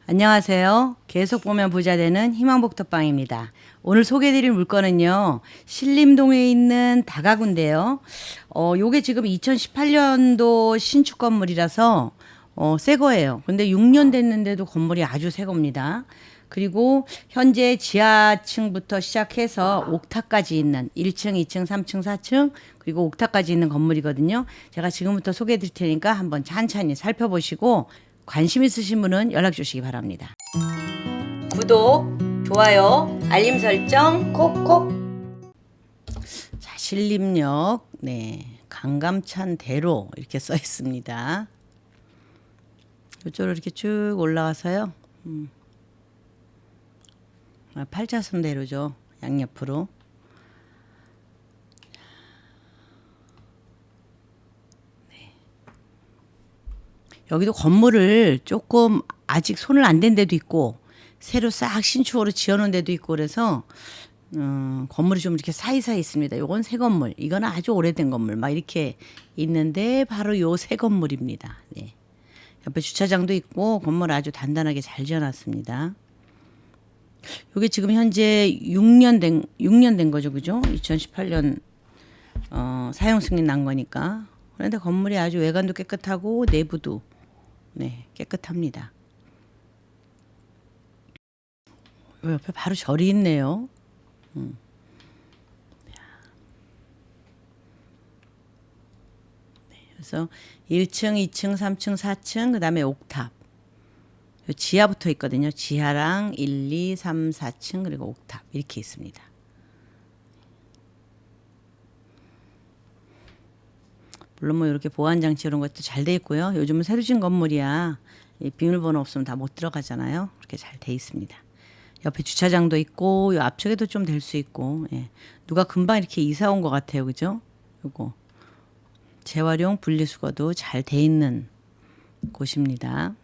안녕하세요. 계속 보면 부자 되는 희망복덕방입니다. 오늘 소개해드릴 물건은요, 신림동에 있는 다가구인데요. 요게 지금 2018년도 신축 건물이라서 새 거예요. 근데 6년 됐는데도 건물이 아주 새 겁니다. 그리고 현재 지하층부터 시작해서 옥탑까지 있는 1층, 2층, 3층, 4층 그리고 옥탑까지 있는 건물이거든요. 제가 지금부터 소개해 드릴 테니까 한번 찬찬히 살펴보시고 관심 있으신 분은 연락 주시기 바랍니다. 구독, 좋아요, 알림 설정 콕콕. 자, 신림역 강감찬 대로 이렇게 써 있습니다. 이쪽으로 이렇게 쭉 올라가서요. 8차선 대로죠. 양옆으로. 여기도 건물을 조금 아직 손을 안 댄 데도 있고 새로 싹 신축으로 지어놓은 데도 있고 그래서 건물이 좀 이렇게 사이사이 있습니다. 요건 새 건물, 이건 아주 오래된 건물 막 이렇게 있는데 바로 요 새 건물입니다. 네. 옆에 주차장도 있고 건물 아주 단단하게 잘 지어놨습니다. 요게 지금 현재 6년 된 거죠, 그죠? 2018년 사용 승인 난 거니까. 그런데 건물이 아주 외관도 깨끗하고 내부도 깨끗합니다. 옆에 바로 절이 있네요. 그래서 1층, 2층, 3층, 4층, 그 다음에 옥탑. 지하 붙어 있거든요. 지하랑 1, 2, 3, 4층, 그리고 옥탑. 이렇게 있습니다. 물론 뭐 이렇게 보안장치 이런 것도 잘 돼 있고요. 요즘은 새로 진 건물이야. 비밀번호 없으면 다 못 들어가잖아요. 그렇게 잘 돼 있습니다. 옆에 주차장도 있고, 요 앞쪽에도 좀 될 수 있고, 예. 누가 금방 이렇게 이사 온 것 같아요. 그죠? 요거. 재활용 분리수거도 잘 돼 있는 곳입니다.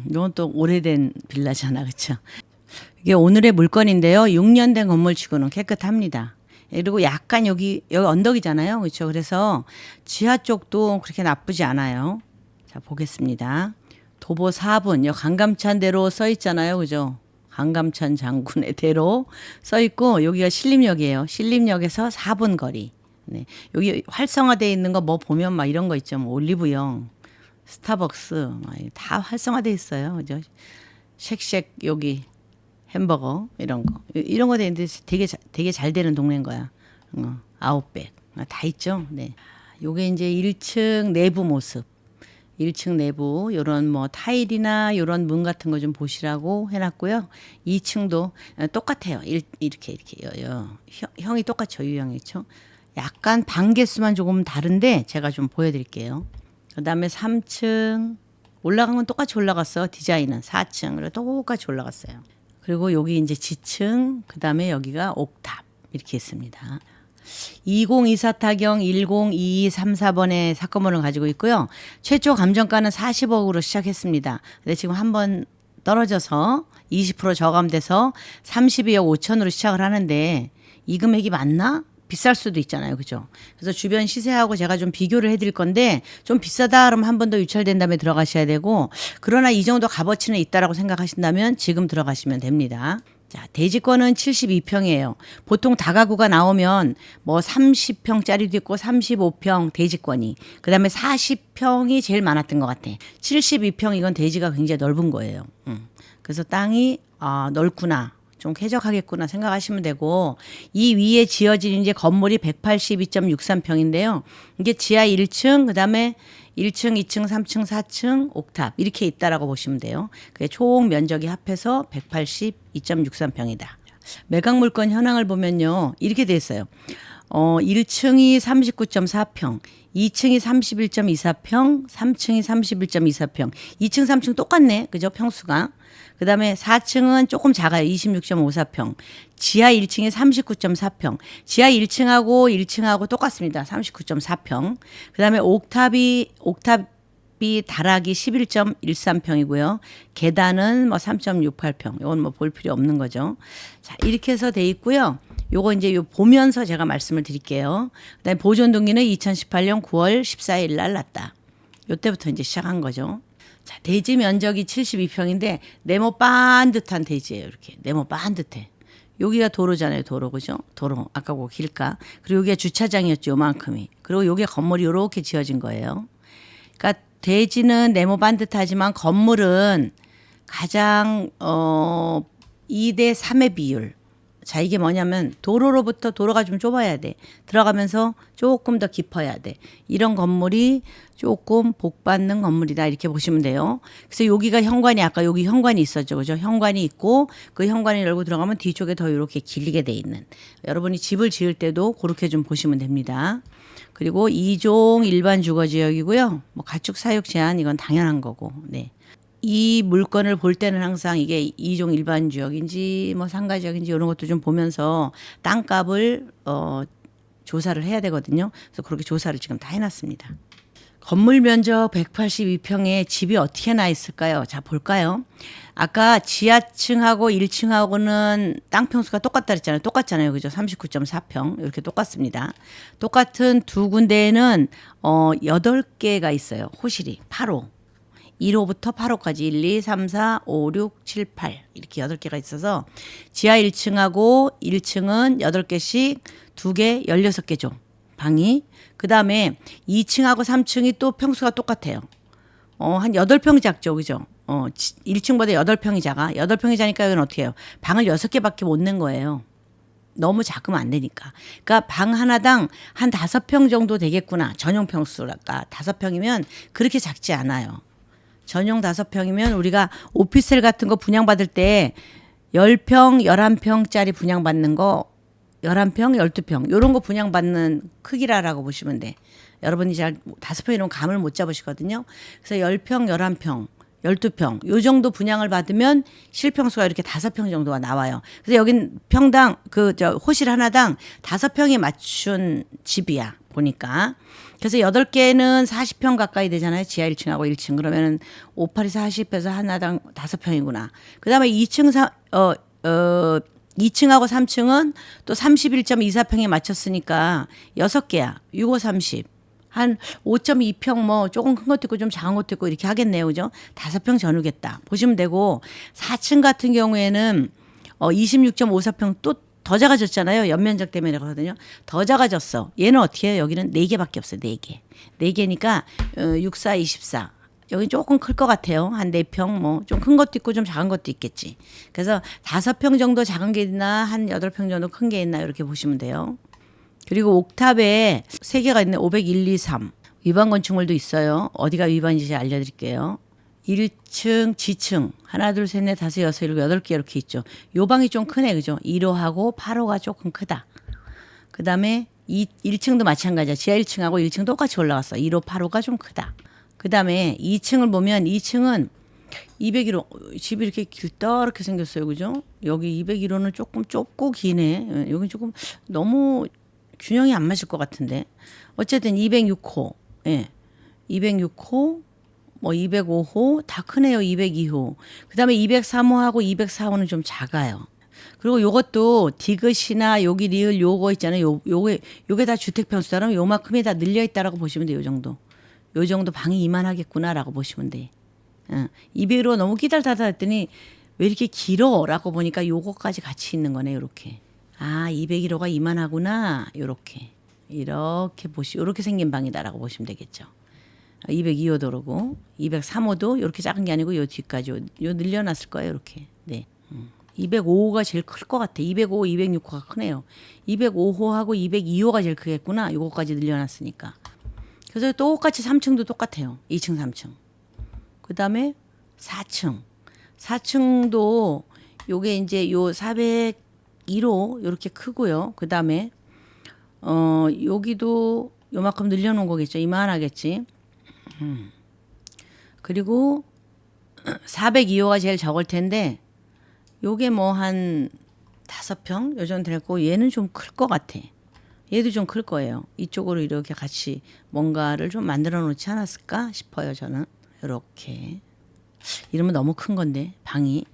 이건 또 오래된 빌라잖아. 그쵸? 이게 오늘의 물건인데요. 6년 된 건물치고는 깨끗합니다. 그리고 약간 여기 언덕이잖아요. 그렇죠? 그래서 지하 쪽도 그렇게 나쁘지 않아요. 자, 보겠습니다. 도보 4분, 여 강감찬 대로 써 있잖아요. 그죠? 강감찬 장군의 대로 써 있고 여기가 신림역이에요. 신림역에서 4분 거리. 네. 여기 활성화되어 있는 거 뭐 보면 막 이런 거 있죠. 뭐 올리브영, 스타벅스 다 활성화되어 있어요. 그죠? 쉑쉑 여기 햄버거 이런 거 되는데 되게 잘 되는 동네인 거야. 아웃백 다 있죠. 네. 요게 이제 1층 내부 모습. 1층 내부 요런 뭐 타일이나 요런 문 같은 거 좀 보시라고 해놨고요. 2층도 똑같아요. 이렇게 형이 똑같죠. 유형이죠. 약간 방 개수만 조금 다른데 제가 좀 보여드릴게요. 그다음에 3층 올라간 건 똑같이 올라갔어. 디자인은 4층 그리고 똑같이 올라갔어요. 그리고 여기 이제 지층, 그 다음에 여기가 옥탑 이렇게 있습니다. 2024 타경 102234번의 사건번호를 가지고 있고요. 최초 감정가는 40억으로 시작했습니다. 근데 지금 한번 떨어져서 20% 저감돼서 32억 5천으로 시작을 하는데 이 금액이 맞나? 비쌀 수도 있잖아요. 그죠? 그래서 주변 시세하고 제가 좀 비교를 해드릴 건데 좀 비싸다 그러면 한 번 더 유찰된 다음에 들어가셔야 되고 그러나 이 정도 값어치는 있다라고 생각하신다면 지금 들어가시면 됩니다. 자, 대지권은 72평이에요. 보통 다가구가 나오면 뭐 30평짜리도 있고 35평 대지권이 그다음에 40평이 제일 많았던 것 같아. 72평 이건 대지가 굉장히 넓은 거예요. 그래서 땅이 넓구나. 좀 쾌적하겠구나 생각하시면 되고 이 위에 지어진 이제 건물이 182.63평인데요. 이게 지하 1층 그다음에 1층, 2층, 3층, 4층, 옥탑 이렇게 있다라고 보시면 돼요. 그게 총 면적이 합해서 182.63평이다. 매각 물건 현황을 보면요. 이렇게 돼 있어요. 1층이 39.4평, 2층이 31.24평, 3층이 31.24평. 2층, 3층 똑같네. 그죠? 평수가. 그 다음에 4층은 조금 작아요. 26.54평. 지하 1층이 39.4평. 지하 1층하고 똑같습니다. 39.4평. 그 다음에 옥탑이 다락이 11.13평이고요. 계단은 뭐 3.68평. 이건 뭐 볼 필요 없는 거죠. 자, 이렇게 해서 돼 있고요. 요거 이제 요 보면서 제가 말씀을 드릴게요. 그다음에 보존 등기는 2018년 9월 14일 날 났다. 요때부터 이제 시작한 거죠. 자, 대지 면적이 72평인데 네모 반듯한 대지예요. 이렇게 네모 반듯해. 여기가 도로잖아요. 도로 그죠? 도로 아까 그 길가. 그리고 여기가 주차장이었죠. 요만큼이. 그리고 여기 건물이 이렇게 지어진 거예요. 그러니까 대지는 네모 반듯하지만 건물은 가장 2대 3의 비율. 자, 이게 뭐냐면 도로로부터 도로가 좀 좁아야 돼. 들어가면서 조금 더 깊어야 돼. 이런 건물이 조금 복받는 건물이다. 이렇게 보시면 돼요. 그래서 여기가 현관이 아까 여기 현관이 있었죠. 그죠? 현관이 있고 그 현관을 열고 들어가면 뒤쪽에 더 이렇게 길게 돼 있는. 여러분이 집을 지을 때도 그렇게 좀 보시면 됩니다. 그리고 2종 일반 주거 지역이고요. 뭐 가축 사육 제한 이건 당연한 거고. 네. 이 물건을 볼 때는 항상 이게 이종 일반 지역인지 뭐 상가 지역인지 이런 것도 좀 보면서 땅값을 조사를 해야 되거든요. 그래서 그렇게 조사를 지금 다 해놨습니다. 건물 면적 182평에 집이 어떻게 나 있을까요? 자, 볼까요? 아까 지하층하고 1층하고는 땅 평수가 똑같다 그랬잖아요. 똑같잖아요. 그죠? 39.4평. 이렇게 똑같습니다. 똑같은 두 군데에는 8개가 있어요. 호실이 8호. 1호부터 8호까지 1, 2, 3, 4, 5, 6, 7, 8 이렇게 8개가 있어서 지하 1층하고 1층은 8개씩 2개 16개죠. 방이. 그다음에 2층하고 3층이 또 평수가 똑같아요. 한 8평 작죠. 그죠? 1층보다 8평이 작아. 8평이 작으니까 이건 어떻게 해요? 방을 6개밖에 못 낸 거예요. 너무 작으면 안 되니까. 그러니까 방 하나당 한 5평 정도 되겠구나. 전용 평수랄까. 5평이면 그렇게 작지 않아요. 전용 5평이면 우리가 오피스텔 같은 거 분양받을 때 10평, 11평짜리 분양받는 거 11평, 12평 이런 거 분양받는 크기라고 보시면 돼. 여러분이 잘 5평이면 감을 못 잡으시거든요. 그래서 10평, 11평, 12평 요 정도 분양을 받으면 실평수가 이렇게 5평 정도가 나와요. 그래서 여긴 평당 호실 하나당 5평에 맞춘 집이야. 보니까. 그래서 8개는 40평 가까이 되잖아요. 지하 1층하고 1층. 그러면은 5, 8이 40에서 하나당 5평이구나. 그다음에 2층하고 3층은 또 31.24평에 맞췄으니까 6개야. 6, 5, 30. 한 5.2평 뭐 조금 큰 것도 있고 좀 작은 것도 있고 이렇게 하겠네요. 그죠? 5평 전후겠다. 보시면 되고 4층 같은 경우에는 26.54평 또 더 작아졌잖아요. 연면적 때문에 그러거든요. 더 작아졌어. 얘는 어떻게 해요? 여기는 4개밖에 없어요. 4개. 4개니까 6, 4, 24. 여기 조금 클 것 같아요. 한 4평 뭐 좀 큰 것도 있고 좀 작은 것도 있겠지. 그래서 5평 정도 작은 게 있나 한 8평 정도 큰 게 있나 이렇게 보시면 돼요. 그리고 옥탑에 3개가 있네. 501, 2, 3. 위반 건축물도 있어요. 어디가 위반인지 알려드릴게요. 1층, 지층 하나, 둘, 셋, 넷, 다섯, 여섯, 일곱, 8개 이렇게 있죠. 요 방이 좀 크네. 그죠? 1호하고 8호가 조금 크다. 그다음에 1층도 마찬가지야. 지하 1층하고 1층 똑같이 올라갔어. 1호, 8호가 좀 크다. 그다음에 2층을 보면 2층은 201호 집이 이렇게 길다랗게 생겼어요. 그죠? 여기 201호는 조금 좁고 기네. 여기 조금 너무 균형이 안 맞을 것 같은데. 어쨌든 206호. 예. 206호 뭐 205호 다 크네요. 202호. 그다음에 203호하고 204호는 좀 작아요. 그리고 요것도 디귿이나 여기 리을 요거 있잖아요. 요게 다 주택 평수라면 요만큼이 다 늘려 있다라고 보시면 돼요. 요 정도. 요 정도 방이 이만하겠구나라고 보시면 돼. 201호 너무 끼달다다 했더니 왜 이렇게 길어라고 보니까 요거까지 같이 있는 거네. 요렇게. 아, 201호가 이만하구나. 요렇게. 이렇게 요렇게 생긴 방이다라고 보시면 되겠죠. 202호 도로고 203호도 이렇게 작은 게 아니고 요 뒤까지 요 늘려놨을 거예요. 이렇게. 네. 205호가 제일 클 것 같아. 205, 206호가 크네요. 205호하고 202호가 제일 크겠구나. 요거까지 늘려놨으니까. 그래서 똑같이 3층도 똑같아요. 2층, 3층. 그다음에 4층. 4층도 요게 이제 요 401호 요렇게 크고요. 그다음에 여기도 요만큼 늘려놓은 거겠죠. 이만하겠지. 그리고 402호가 제일 적을 텐데 요게 뭐 한 5평 요 정도 되고 얘는 좀 클 것 같아. 얘도 좀 클 거예요. 이쪽으로 이렇게 같이 뭔가를 좀 만들어 놓지 않았을까 싶어요. 저는 이렇게 이러면 너무 큰 건데 방이.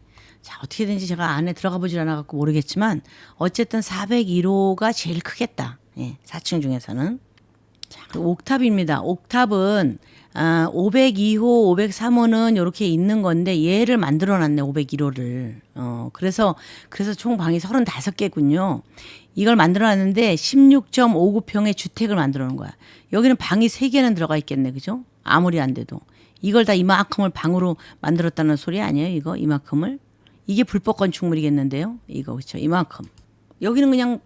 자, 어떻게든지 제가 안에 들어가 보질 않아 갖고 모르겠지만 어쨌든 401호가 제일 크겠다. 예, 4층 중에서는. 자, 그리고 옥탑입니다. 옥탑은 502호, 503호는 이렇게 있는 건데 얘를 만들어 놨네. 501호를. 그래서 총 방이 35개군요. 이걸 만들어 놨는데 16.59평의 주택을 만들어 놓은 거야. 여기는 방이 3개는 들어가 있겠네. 그죠? 아무리 안 돼도. 이걸 다 이만큼을 방으로 만들었다는 소리 아니에요? 이거 이만큼을? 이게 불법 건축물이겠는데요? 이거 그렇죠? 이만큼. 여기는 그냥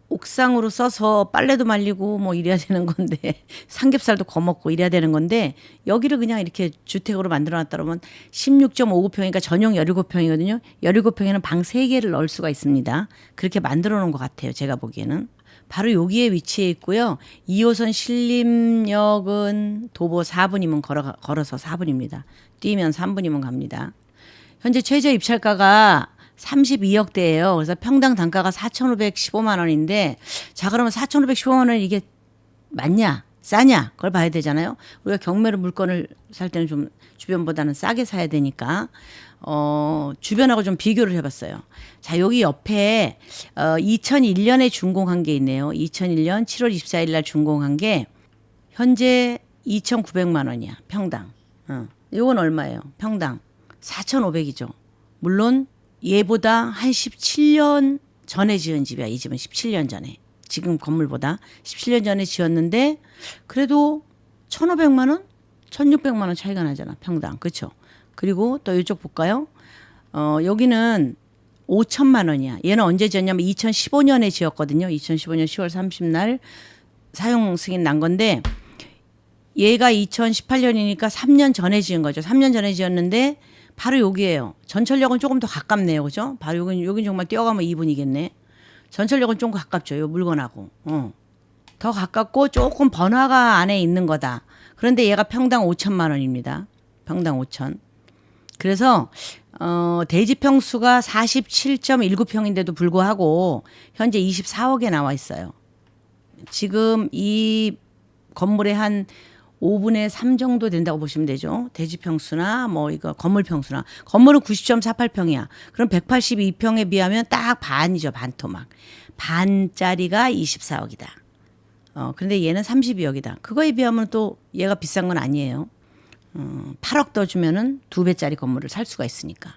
옥상으로 써서 빨래도 말리고 뭐 이래야 되는 건데 삼겹살도 거먹고 이래야 되는 건데 여기를 그냥 이렇게 주택으로 만들어 놨다 그러면 16.59평이니까 전용 17평이거든요. 17평에는 방 3개를 넣을 수가 있습니다. 그렇게 만들어 놓은 것 같아요. 제가 보기에는. 바로 여기에 위치해 있고요. 2호선 신림역은 도보 4분이면 걸어서 4분입니다. 뛰면 3분이면 갑니다. 현재 최저 입찰가가 32억대예요. 그래서 평당 단가가 4,515만 원인데 자 그러면 4,515만 원 이게 맞냐 싸냐 그걸 봐야 되잖아요. 우리가 경매로 물건을 살 때는 좀 주변보다는 싸게 사야 되니까 주변하고 좀 비교를 해봤어요. 자 여기 옆에 2001년에 준공한 게 있네요. 2001년 7월 24일 날 준공한 게 현재 2,900만 원이야 평당. 이건 얼마예요? 평당 4,500이죠. 물론 얘보다 한 17년 전에 지은 집이야. 이 집은 17년 전에. 지금 건물보다 17년 전에 지었는데 그래도 1,500만 원? 1,600만 원 차이가 나잖아. 평당. 그렇죠? 그리고 또 이쪽 볼까요? 여기는 5천만 원이야. 얘는 언제 지었냐면 2015년에 지었거든요. 2015년 10월 30날 사용 승인 난 건데 얘가 2018년이니까 3년 전에 지은 거죠. 3년 전에 지었는데 바로 여기예요. 전철역은 조금 더 가깝네요. 그죠? 바로 여긴 정말 뛰어가면 2분이겠네. 전철역은 좀 가깝죠. 요 물건하고. 더 가깝고 조금 번화가 안에 있는 거다. 그런데 얘가 평당 5천만 원입니다. 평당 5천. 그래서 대지 평수가 47.19평인데도 불구하고 현재 24억에 나와 있어요. 지금 이 건물의 한 5분의 3 정도 된다고 보시면 되죠. 대지 평수나 뭐 이거 건물 평수나. 건물은 90.48평이야. 그럼 182평에 비하면 딱 반이죠. 반토막. 반짜리가 24억이다. 그런데 얘는 32억이다. 그거에 비하면 또 얘가 비싼 건 아니에요. 8억 더 주면은 2배짜리 건물을 살 수가 있으니까.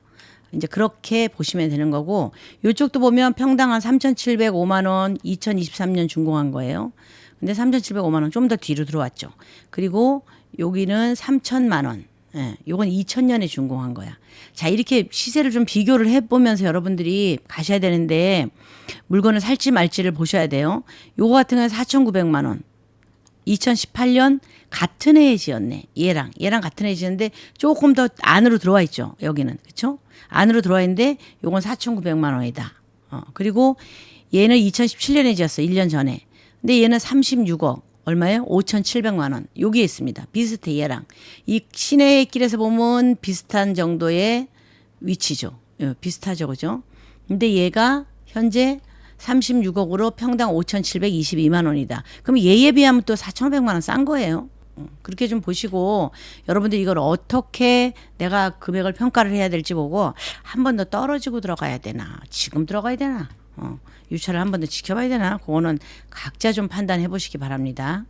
이제 그렇게 보시면 되는 거고 이쪽도 보면 평당 한 3,705만 원 2023년 준공한 거예요. 근데 3,705만 원 좀 더 뒤로 들어왔죠. 그리고 여기는 3,000만 원. 예, 요건 2000년에 준공한 거야. 자, 이렇게 시세를 좀 비교를 해보면서 여러분들이 가셔야 되는데 물건을 살지 말지를 보셔야 돼요. 요거 같은 경우는 4,900만 원. 2018년 같은 해에 지었네. 얘랑 같은 해에 지었는데 조금 더 안으로 들어와 있죠. 여기는. 그렇죠? 안으로 들어와 있는데 요건 4,900만 원이다. 그리고 얘는 2017년에 지었어. 1년 전에. 근데 얘는 36억. 얼마예요? 5,700만 원. 여기에 있습니다. 비슷해 얘랑. 이 시내의 길에서 보면 비슷한 정도의 위치죠. 비슷하죠. 그죠? 근데 얘가 현재 36억으로 평당 5,722만 원이다. 그럼 얘에 비하면 또 4,500만 원 싼 거예요. 그렇게 좀 보시고 여러분들 이걸 어떻게 내가 금액을 평가를 해야 될지 보고 한 번 더 떨어지고 들어가야 되나 지금 들어가야 되나 유찰을 한 번 더 지켜봐야 되나 그거는 각자 좀 판단해 보시기 바랍니다.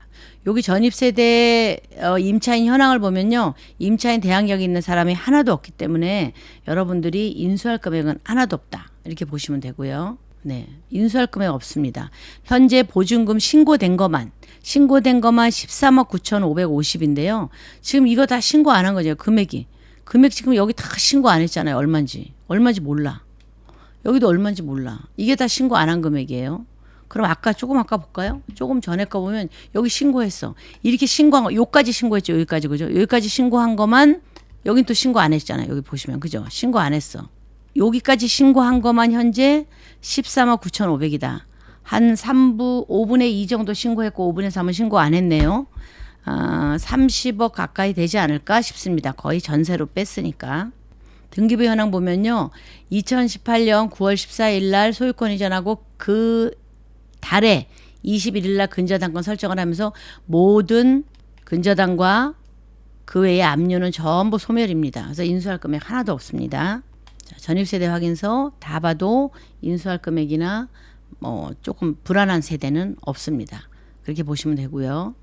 여기 전입세대 임차인 현황을 보면요. 임차인 대항력이 있는 사람이 하나도 없기 때문에 여러분들이 인수할 금액은 하나도 없다. 이렇게 보시면 되고요. 네, 인수할 금액 없습니다. 현재 보증금 신고된 것만 13억 9,550인데요. 지금 이거 다 신고 안 한 거죠. 금액 지금 여기 다 신고 안 했잖아요. 얼마인지 몰라. 여기도 얼마인지 몰라. 이게 다 신고 안 한 금액이에요. 그럼 아까 볼까요? 조금 전에 거 보면 여기 신고했어. 이렇게 신고한 거, 여기까지 신고했죠. 여기까지 그죠? 여기까지 신고한 것만 여긴 또 신고 안 했잖아요. 여기 보시면 그죠? 신고 안 했어. 여기까지 신고한 것만 현재 13억 9,500이다. 한 5분의 2 정도 신고했고 5분의 3은 신고 안 했네요. 30억 가까이 되지 않을까 싶습니다. 거의 전세로 뺐으니까. 등기부 현황 보면요. 2018년 9월 14일 날 소유권 이전하고 그 달에 21일 날 근저당권 설정을 하면서 모든 근저당과 그 외의 압류는 전부 소멸입니다. 그래서 인수할 금액 하나도 없습니다. 자, 전입세대 확인서 다 봐도 인수할 금액이나 뭐 조금 불안한 세대는 없습니다. 그렇게 보시면 되고요.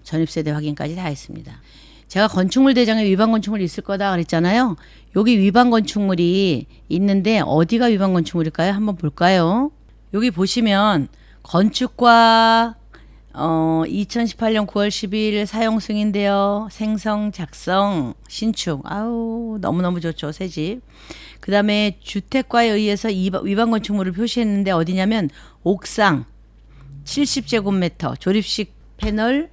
전입세대 확인까지 다 했습니다. 제가 건축물 대장에 위반 건축물이 있을 거다 그랬잖아요. 여기 위반 건축물이 있는데 어디가 위반 건축물일까요? 한번 볼까요? 여기 보시면 건축과 2018년 9월 10일 사용 승인되어 생성, 작성, 신축. 아우 너무너무 좋죠. 새 집. 그 다음에 주택과에 의해서 위반 건축물을 표시했는데 어디냐면 옥상 70제곱미터 조립식 패널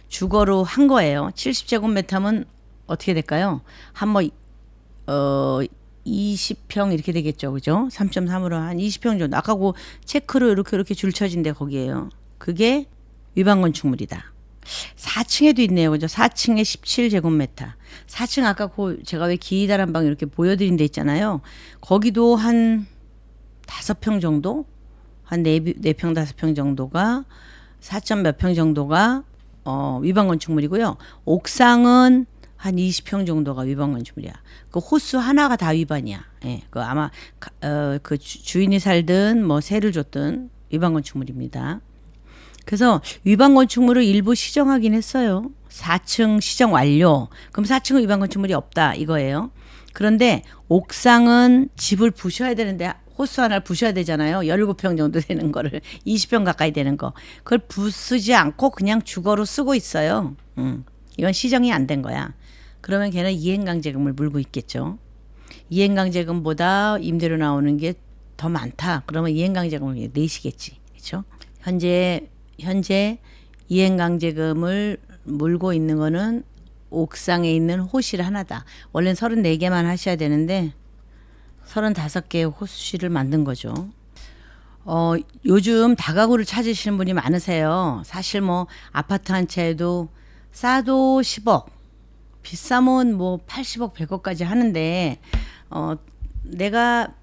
주거로 한 거예요. 70제곱미터면 어떻게 될까요? 한 20평 이렇게 되겠죠. 그죠? 3.3으로 한 20평 정도. 아까 그 체크로 이렇게 줄 쳐진데 거기에요. 그게 위반 건축물이다. 4층에도 있네요. 그죠? 4층에 17제곱미터. 4층 아까 제가 왜 기이다란 방 이렇게 보여드린 데 있잖아요. 거기도 한 5평 정도? 한 4평, 5평 정도가 4점 몇 평 정도가 위반 건축물이고요. 옥상은 한 20평 정도가 위반 건축물이야. 그 호수 하나가 다 위반이야. 예, 그 아마 그 주인이 살든 뭐 세를 줬든 위반 건축물입니다. 그래서 위반 건축물을 일부 시정하긴 했어요. 4층 시정 완료. 그럼 4층은 위반 건축물이 없다 이거예요. 그런데 옥상은 집을 부셔야 되는데 호수 하나를 부셔야 되잖아요. 17평 정도 되는 거를 20평 가까이 되는 거. 그걸 부수지 않고 그냥 주거로 쓰고 있어요. 이건 시정이 안 된 거야. 그러면 걔는 이행강제금을 물고 있겠죠. 이행강제금보다 임대료 나오는 게 더 많다. 그러면 이행강제금을 내시겠지. 그렇죠? 현재 이행강제금을 물고 있는 거는 옥상에 있는 호실 하나다. 원래는 34개만 하셔야 되는데 35개의 호실을 만든 거죠. 요즘 다가구를 찾으시는 분이 많으세요. 사실 뭐 아파트 한 채에도 싸도 10억, 비싸면 뭐 80억, 100억까지 하는데 내가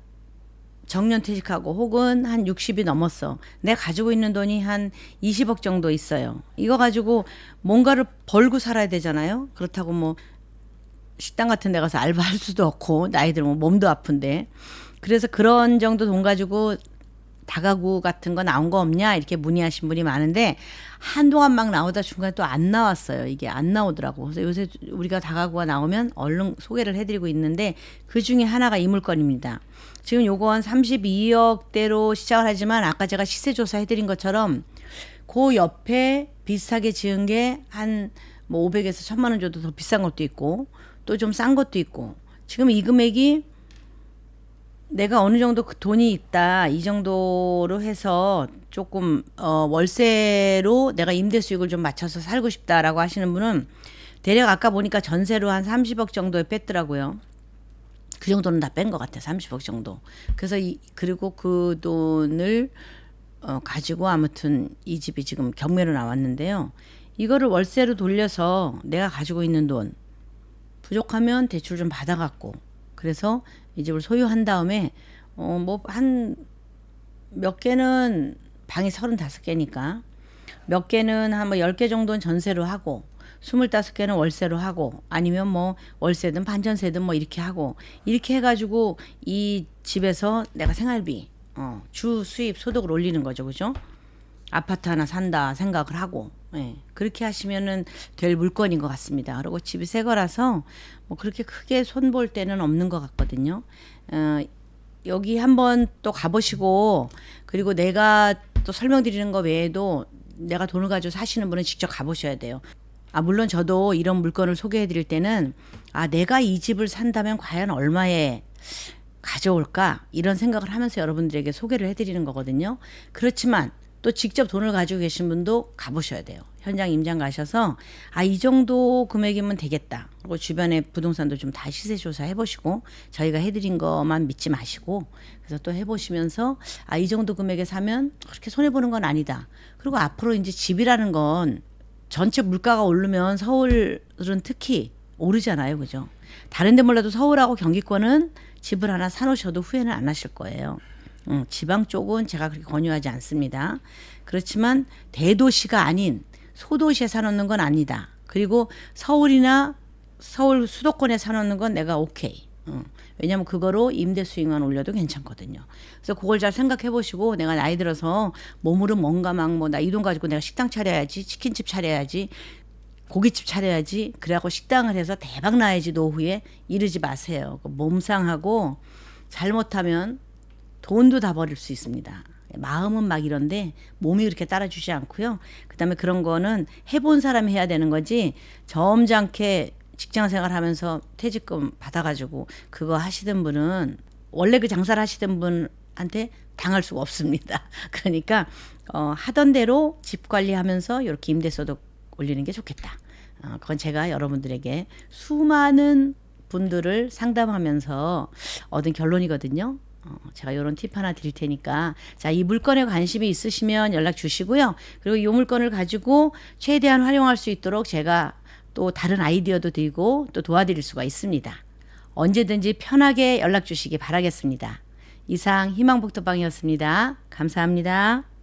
정년퇴직하고 혹은 한 60이 넘었어. 내가 가지고 있는 돈이 한 20억 정도 있어요. 이거 가지고 뭔가를 벌고 살아야 되잖아요. 그렇다고 뭐 식당 같은 데 가서 알바할 수도 없고 나이 들면 몸도 아픈데 그래서 그런 정도 돈 가지고 다가구 같은 거 나온 거 없냐 이렇게 문의하신 분이 많은데 한동안 막 나오다 중간에 또 안 나왔어요. 이게 안 나오더라고. 그래서 요새 우리가 다가구가 나오면 얼른 소개를 해드리고 있는데 그 중에 하나가 이 물건입니다. 지금 요건 32억대로 시작을 하지만 아까 제가 시세조사 해드린 것처럼 그 옆에 비슷하게 지은 게 한 뭐 500에서 1000만 원 정도 더 비싼 것도 있고 또 좀 싼 것도 있고 지금 이 금액이 내가 어느 정도 그 돈이 있다 이 정도로 해서 조금 월세로 내가 임대 수익을 좀 맞춰서 살고 싶다라고 하시는 분은 대략 아까 보니까 전세로 한 30억 정도에 뺐더라고요. 그 정도는 다 뺀 것 같아. 30억 정도. 그래서 그리고 그 돈을 가지고 아무튼 이 집이 지금 경매로 나왔는데요. 이거를 월세로 돌려서 내가 가지고 있는 돈 부족하면 대출 좀 받아갖고 그래서 이 집을 소유한 다음에 뭐 한 몇 개는 방이 35개니까 몇 개는 한 뭐 10개 정도는 전세로 하고 25개는 월세로 하고 아니면 뭐 월세든 반전세든 뭐 이렇게 하고 이렇게 해가지고 이 집에서 내가 생활비 주 수입 소득을 올리는 거죠. 그죠? 아파트 하나 산다 생각을 하고 그렇게 하시면은 될 물건인 것 같습니다. 그리고 집이 새 거라서 뭐 그렇게 크게 손볼 데는 없는 것 같거든요. 여기 한번 또 가보시고 그리고 내가 또 설명드리는 거 외에도 내가 돈을 가지고 사시는 분은 직접 가보셔야 돼요. 물론 저도 이런 물건을 소개해 드릴 때는 내가 이 집을 산다면 과연 얼마에 가져올까 이런 생각을 하면서 여러분들에게 소개를 해드리는 거거든요. 그렇지만 또 직접 돈을 가지고 계신 분도 가보셔야 돼요. 현장 임장 가셔서 이 정도 금액이면 되겠다. 그리고 주변에 부동산도 좀 다 시세 조사 해보시고 저희가 해드린 것만 믿지 마시고 그래서 또 해보시면서 이 정도 금액에 사면 그렇게 손해보는 건 아니다. 그리고 앞으로 이제 집이라는 건 전체 물가가 오르면 서울은 특히 오르잖아요. 그죠? 다른 데 몰라도 서울하고 경기권은 집을 하나 사놓으셔도 후회는 안 하실 거예요. 지방 쪽은 제가 그렇게 권유하지 않습니다. 그렇지만 대도시가 아닌 소도시에 사놓는 건 아니다. 그리고 서울이나 서울 수도권에 사놓는 건 내가 오케이. 왜냐면 그거로 임대 수익만 올려도 괜찮거든요. 그래서 그걸 잘 생각해 보시고 내가 나이 들어서 몸으로 뭔가 막 뭐 나 이 돈 가지고 내가 식당 차려야지, 치킨집 차려야지, 고깃집 차려야지, 그래갖고 식당을 해서 대박 나야지 노후에 이러지 마세요. 몸 상하고 잘못하면 돈도 다 버릴 수 있습니다. 마음은 막 이런데 몸이 그렇게 따라주지 않고요. 그다음에 그런 거는 해본 사람이 해야 되는 거지 점잖게 직장 생활하면서 퇴직금 받아가지고 그거 하시던 분은 원래 그 장사를 하시던 분한테 당할 수가 없습니다. 그러니까 하던 대로 집 관리하면서 이렇게 임대소득 올리는 게 좋겠다. 그건 제가 여러분들에게 수많은 분들을 상담하면서 얻은 결론이거든요. 제가 이런 팁 하나 드릴 테니까 자, 이 물건에 관심이 있으시면 연락 주시고요. 그리고 이 물건을 가지고 최대한 활용할 수 있도록 제가 또 다른 아이디어도 드리고 또 도와드릴 수가 있습니다. 언제든지 편하게 연락 주시기 바라겠습니다. 이상 희망복도방이었습니다. 감사합니다.